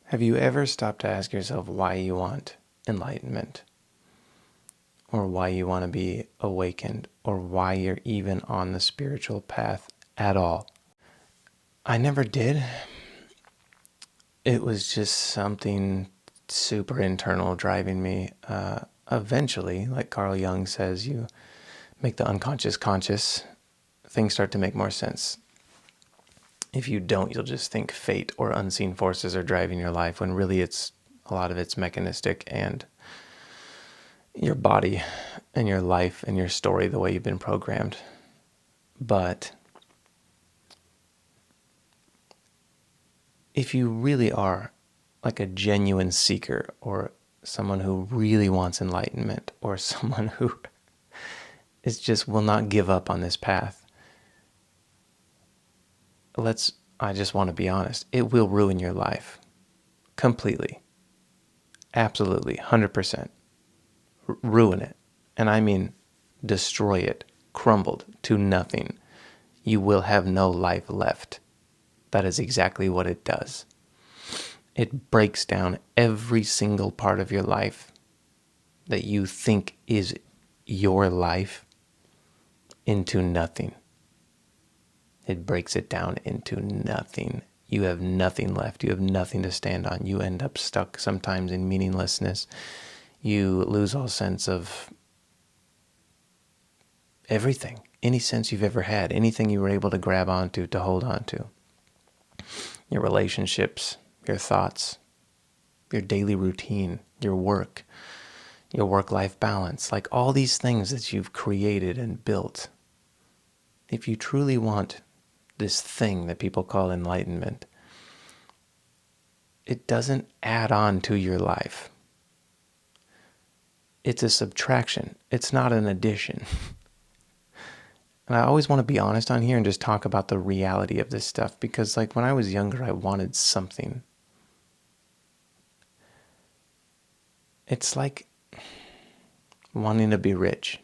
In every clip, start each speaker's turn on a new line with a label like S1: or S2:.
S1: Have you ever stopped to ask yourself why you want enlightenment? Or why you want to be awakened? Or why you're even on the spiritual path at all? I never did. It was just something super internal driving me. Eventually, like Carl Jung says, you make the unconscious conscious, things start to make more sense. If you don't, you'll just think fate or unseen forces are driving your life, when really a lot of it's mechanistic and your body and your life and your story, the way you've been programmed. But if you really are like a genuine seeker, or someone who really wants enlightenment, or someone who is just will not give up on this path, I just want to be honest, it will ruin your life completely. Absolutely, 100%. Ruin it. And I mean destroy it, crumbled to nothing. You will have no life left. That is exactly what it does. It breaks down every single part of your life that you think is your life into nothing. It breaks it down into nothing. You have nothing left. You have nothing to stand on. You end up stuck sometimes in meaninglessness. You lose all sense of everything, any sense you've ever had, anything you were able to grab onto, to hold onto. Your relationships, your thoughts, your daily routine, your work-life balance, like all these things that you've created and built. If you truly want this thing that people call enlightenment, it doesn't add on to your life. It's a subtraction. It's not an addition. And I always want to be honest on here and just talk about the reality of this stuff, because like when I was younger, I wanted something. It's like wanting to be rich.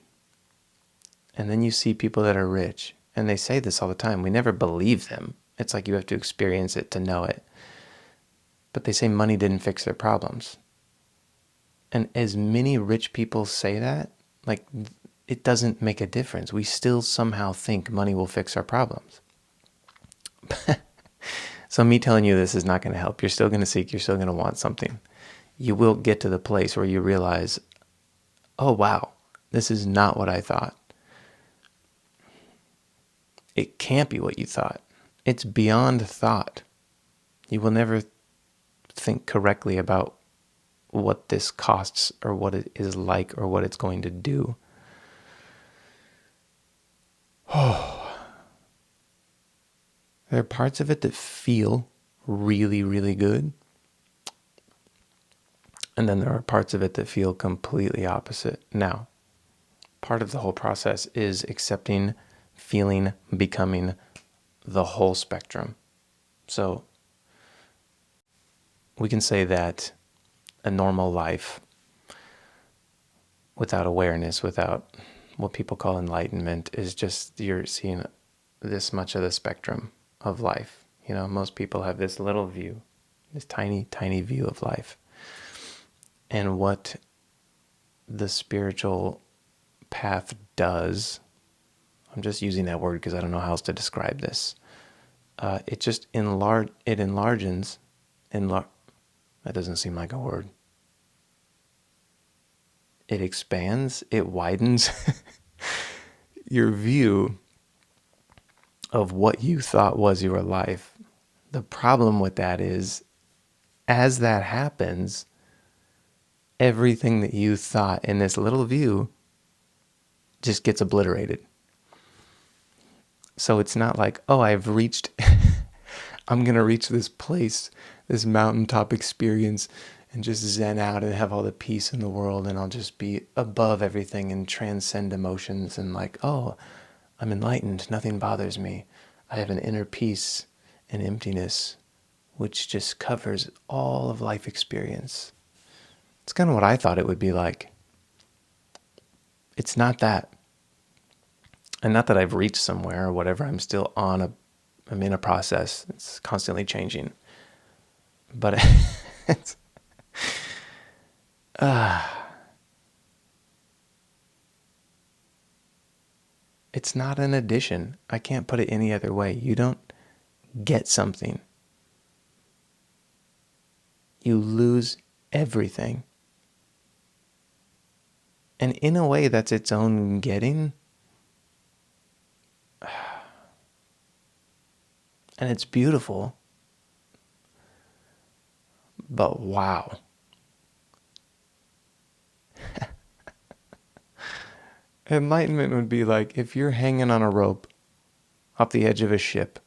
S1: And then you see people that are rich, and they say this all the time. We never believe them. It's like you have to experience it to know it. But they say money didn't fix their problems. And as many rich people say that, like, it doesn't make a difference. We still somehow think money will fix our problems. So me telling you this is not going to help. You're still going to seek. You're still going to want something. You will get to the place where you realize, oh, wow, this is not what I thought. It can't be what you thought. It's beyond thought. You will never think correctly about what this costs, or what it is like, or what it's going to do. There are parts of it that feel really, really good. And then there are parts of it that feel completely opposite. Now, part of the whole process is accepting, feeling, becoming the whole spectrum. So we can say that a normal life without awareness, without what people call enlightenment, is just you're seeing this much of the spectrum of life. You know, most people have this little view, this tiny, tiny view of life. And what the spiritual path does, I'm just using that word because I don't know how else to describe this. It just enlarges. That doesn't seem like a word. It expands, it widens your view of what you thought was your life. The problem with that is, as that happens, everything that you thought in this little view just gets obliterated. So it's not like, oh, I'm going to reach this place, this mountaintop experience, and just zen out and have all the peace in the world, and I'll just be above everything and transcend emotions, and like, oh, I'm enlightened, nothing bothers me. I have an inner peace and emptiness which just covers all of life experience. It's kind of what I thought it would be like. It's not that. And not that I've reached somewhere or whatever. I'm in a process. It's constantly changing. But it's, it's not an addition. I can't put it any other way. You don't get something. You lose everything. And in a way, that's its own getting. And it's beautiful. But wow. Enlightenment would be like if you're hanging on a rope off the edge of a ship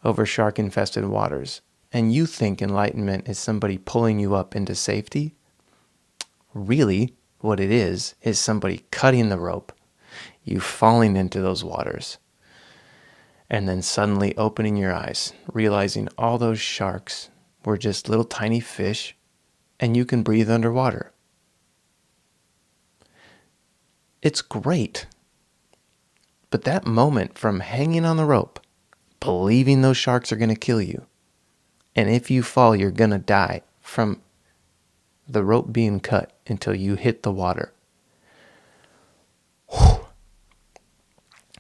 S1: over shark-infested waters, and you think enlightenment is somebody pulling you up into safety. Really, what it is somebody cutting the rope, you falling into those waters, and then suddenly opening your eyes, realizing all those sharks were just little tiny fish, and you can breathe underwater. It's great. But that moment from hanging on the rope, believing those sharks are going to kill you, and if you fall, you're going to die, from the rope being cut until you hit the water.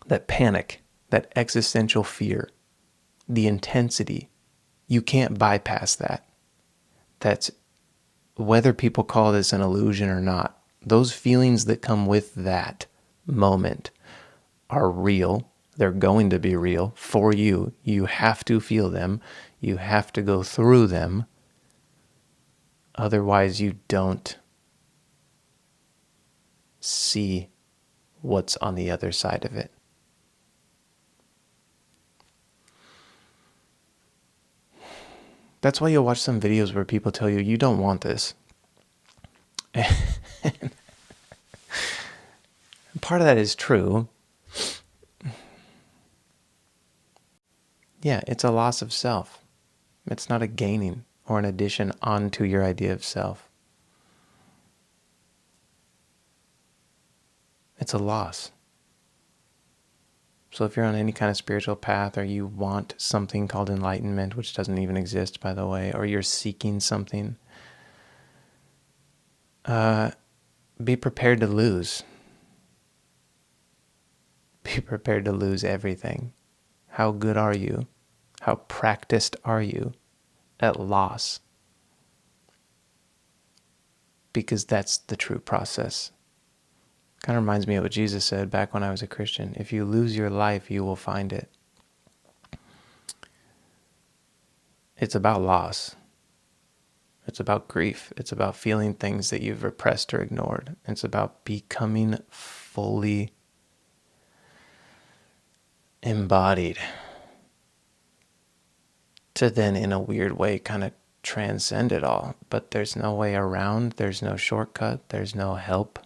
S1: That panic, that existential fear, the intensity, you can't bypass that. That's whether people call this an illusion or not. Those feelings that come with that moment are real. They're going to be real for you. You have to feel them. You have to go through them. Otherwise, you don't see what's on the other side of it. That's why you'll watch some videos where people tell you, you don't want this. Part of that is true. Yeah, it's a loss of self. It's not a gaining or an addition onto your idea of self. It's a loss. So if you're on any kind of spiritual path, or you want something called enlightenment, which doesn't even exist, by the way, or you're seeking something, be prepared to lose. Be prepared to lose everything. How good are you? How practiced are you at loss? Because that's the true process. Kind of reminds me of what Jesus said back when I was a Christian. If you lose your life, you will find it. It's about loss. It's about grief. It's about feeling things that you've repressed or ignored. It's about becoming fully embodied to then, in a weird way, kind of transcend it all. But there's no way around. There's no shortcut. There's no help.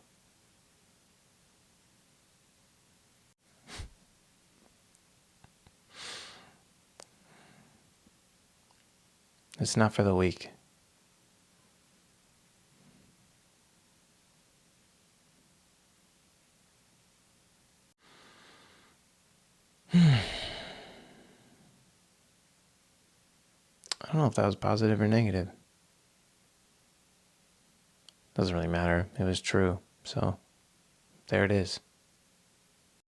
S1: It's not for the weak. I don't know if that was positive or negative. Doesn't really matter. It was true. So there it is.